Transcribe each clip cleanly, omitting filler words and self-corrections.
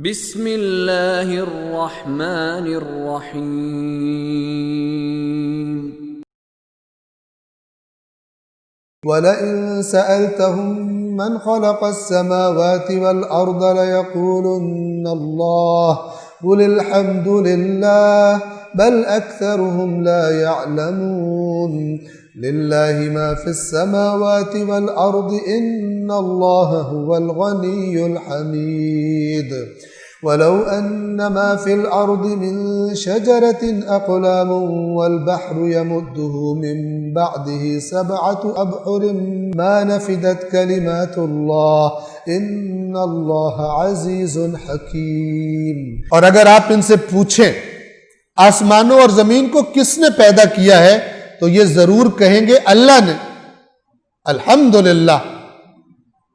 بسم اللہ الرحمن الرحیم وَلَئِن سَأَلْتَهُم مَّنْ خَلَقَ السَّمَاوَاتِ وَالْأَرْضَ لَيَقُولُنَّ اللَّهُ قُلِ الْحَمْدُ لِلَّهِ بَلْ أَكْثَرُهُمْ لَا يَعْلَمُونَ لِلَّهِ مَا فِي السَّمَاوَاتِ وَالْأَرْضِ إِنَّ اللَّهَ هُوَ الْغَنِيُّ الْحَمِيدُ وَلَوْ أَنَّ مَا فِي الْأَرْضِ مِنْ شَجَرَةٍ أَقْلَامٌ وَالْبَحْرُ يَمُدُّهُ مِنْ بَعْدِهِ سَبْعَةُ أَبْحُرٍ مَا نَفِدَتْ كَلِمَاتُ اللَّهِ إِنَّ اللَّهَ عَزِيزٌ حَكِيمٌ۔ اور اگر آپ ان سے پوچھیں آسمانوں اور زمین کو کس نے پیدا کیا ہے تو یہ ضرور کہیں گے اللہ نے، الحمدللہ،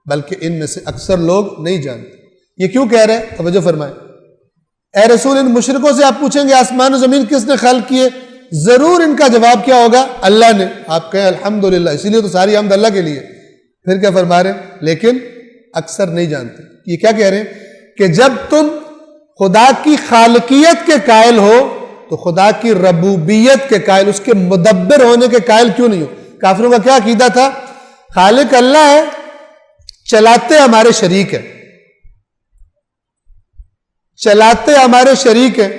بلکہ ان میں سے اکثر لوگ نہیں جانتے۔ یہ کیوں کہہ رہے ہیں؟ توجہ فرمائیں۔ اے رسول، ان مشرکوں سے آپ پوچھیں گے آسمان و زمین کس نے خلق کیے، ضرور ان کا جواب کیا ہوگا؟ اللہ نے۔ آپ کہیں الحمدللہ، اسی لیے تو ساری حمد اللہ کے لیے۔ پھر کیا فرما رہے ہیں؟ لیکن اکثر نہیں جانتے۔ یہ کیا کہہ رہے ہیں کہ جب تم خدا کی خالقیت کے قائل ہو تو خدا کی ربوبیت کے قائل، اس کے مدبر ہونے کے قائل کیوں نہیں ہو؟ کافروں کا کیا عقیدہ تھا؟ خالق اللہ ہے، چلاتے ہمارے شریک ہیں، چلاتے ہمارے شریک ہیں۔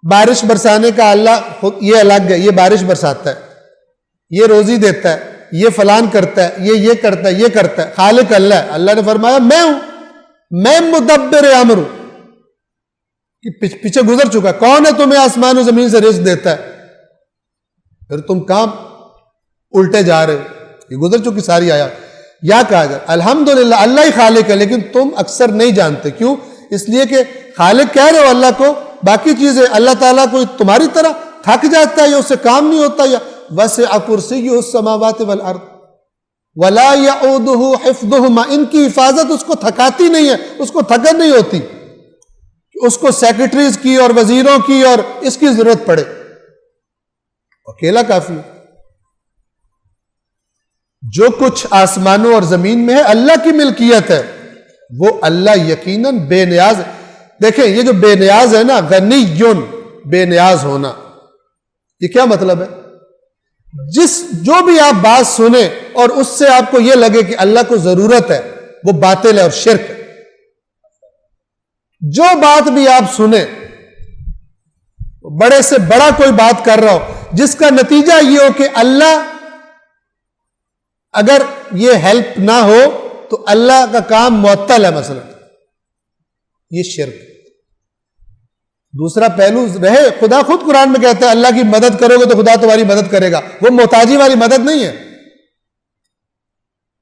بارش برسانے کا اللہ خود یہ الگ ہے، یہ بارش برساتا ہے، یہ روزی دیتا ہے، یہ فلان کرتا ہے، یہ کرتا ہے، یہ کرتا ہے۔ خالق اللہ ہے۔ اللہ نے فرمایا میں ہوں، میں مدبر امر ہوں۔ پیچھے گزر چکا، کون ہے تمہیں آسمان و زمین سے رزق دیتا ہے؟ پھر تم کام الٹے جا رہے ہو، یہ گزر چکی ساری آیات۔ یا کہا جائے الحمدللہ اللہ ہی خالق ہے، لیکن تم اکثر نہیں جانتے۔ کیوں؟ اس لیے کہ خالق کہہ رہے ہو اللہ کو، باقی چیزیں اللہ تعالیٰ کو تمہاری طرح تھک جاتا ہے یا اس سے کام نہیں ہوتا، یا وسع کرسیہ السماوات والارض ولا یعودہ حفظہما، ان کی حفاظت اس کو تھکاتی نہیں ہے، اس کو تھکن نہیں ہوتی، اس کو سیکرٹریز کی اور وزیروں کی اور اس کی ضرورت پڑے، اکیلا کافی ہے۔ جو کچھ آسمانوں اور زمین میں ہے اللہ کی ملکیت ہے، وہ اللہ یقیناً بے نیاز ہے۔ دیکھیں یہ جو بے نیاز ہے نا، غنیٌ، بے نیاز ہونا، یہ کیا مطلب ہے؟ جو بھی آپ بات سنیں اور اس سے آپ کو یہ لگے کہ اللہ کو ضرورت ہے، وہ باطل ہے اور شرک ہے۔ جو بات بھی آپ سنیں، بڑے سے بڑا کوئی بات کر رہا ہو جس کا نتیجہ یہ ہو کہ اللہ اگر یہ ہیلپ نہ ہو تو اللہ کا کام معطل ہے، مثلا یہ شرک۔ دوسرا پہلو رہے، خدا خود قرآن میں کہتا ہے اللہ کی مدد کرو گے تو خدا تمہاری مدد کرے گا، وہ محتاجی والی مدد نہیں ہے،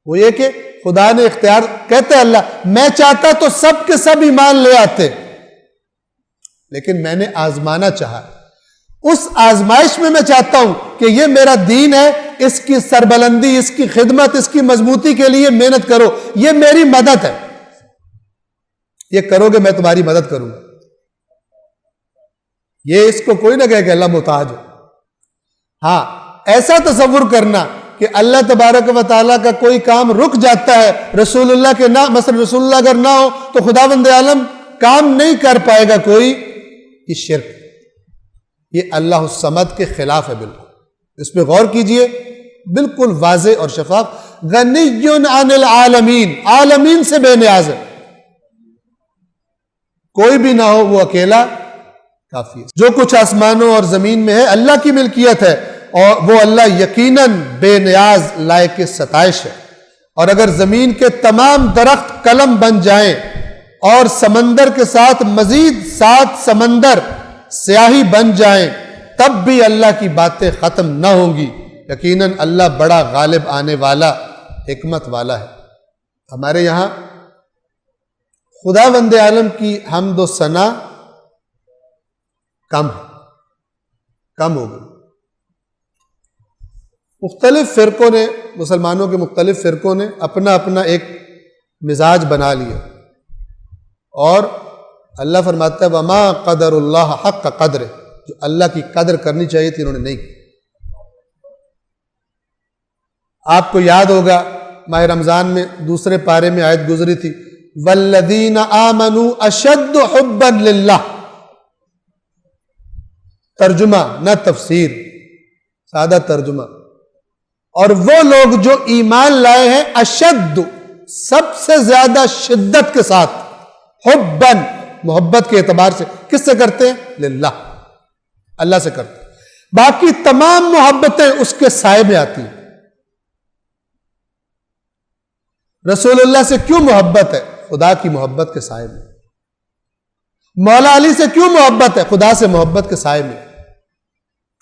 وہ یہ کہ خدا نے اختیار، کہتے ہیں اللہ میں چاہتا تو سب کے سب ایمان لے آتے، لیکن میں نے آزمانا چاہا، اس آزمائش میں میں چاہتا ہوں کہ یہ میرا دین ہے، اس کی سربلندی، اس کی خدمت، اس کی مضبوطی کے لیے محنت کرو، یہ میری مدد ہے، یہ کرو گے میں تمہاری مدد کروں گا۔ یہ اس کو کوئی نہ کہے کہ اللہ محتاج ہے۔ ہاں ایسا تصور کرنا کہ اللہ تبارک و تعالیٰ کا کوئی کام رک جاتا ہے رسول اللہ کے نہ، مثلا رسول اللہ اگر نہ ہو تو خداوند عالم کام نہیں کر پائے گا کوئی، یہ شرک، یہ اللہ الصمد کے خلاف ہے بالکل۔ اس پہ غور کیجئے، بالکل واضح اور شفاف، غنی عن العالمین، عالمین سے بے نیاز ہے، کوئی بھی نہ ہو وہ اکیلا کافی ہے۔ جو کچھ آسمانوں اور زمین میں ہے اللہ کی ملکیت ہے، اور وہ اللہ یقیناً بے نیاز لائق ستائش ہے۔ اور اگر زمین کے تمام درخت قلم بن جائیں اور سمندر کے ساتھ مزید 7 سمندر سیاہی بن جائیں تب بھی اللہ کی باتیں ختم نہ ہوں گی، یقیناً اللہ بڑا غالب آنے والا، حکمت والا ہے۔ ہمارے یہاں خداوند عالم کی حمد و ثنا کم ہو گئی۔ مختلف فرقوں نے، مسلمانوں کے مختلف فرقوں نے اپنا اپنا ایک مزاج بنا لیا، اور اللہ فرماتا ہے وما قدر اللہ حق قدر، جو اللہ کی قدر کرنی چاہیے تھی انہوں نے نہیں کی۔ آپ کو یاد ہوگا ماہ رمضان میں دوسرے پارے میں آیت گزری تھی والذین آمنوا اشد حبا للہ. ترجمہ نہ تفسیر، سادہ ترجمہ. اور وہ لوگ جو ایمان لائے ہیں اشد سب سے زیادہ شدت کے ساتھ، حباً محبت کے اعتبار سے کس سے کرتے ہیں؟ للہ، اللہ سے کرتے ہیں. باقی تمام محبتیں اس کے سائے میں آتی ہیں. رسول اللہ سے کیوں محبت ہے؟ خدا کی محبت کے سائے میں. مولا علی سے کیوں محبت ہے؟ خدا سے محبت کے سائے میں.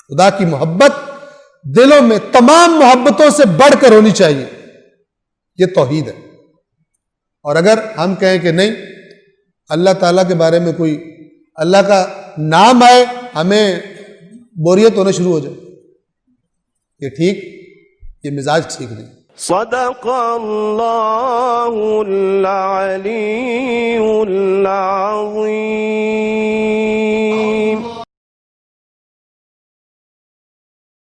خدا کی محبت دلوں میں تمام محبتوں سے بڑھ کر ہونی چاہیے. یہ توحید ہے. اور اگر ہم کہیں کہ نہیں، اللہ تعالیٰ کے بارے میں کوئی اللہ کا نام آئے ہمیں بوریت ہونا شروع ہو جائے، یہ ٹھیک، یہ مزاج ٹھیک نہیں. صدق اللہ العلی العظیم.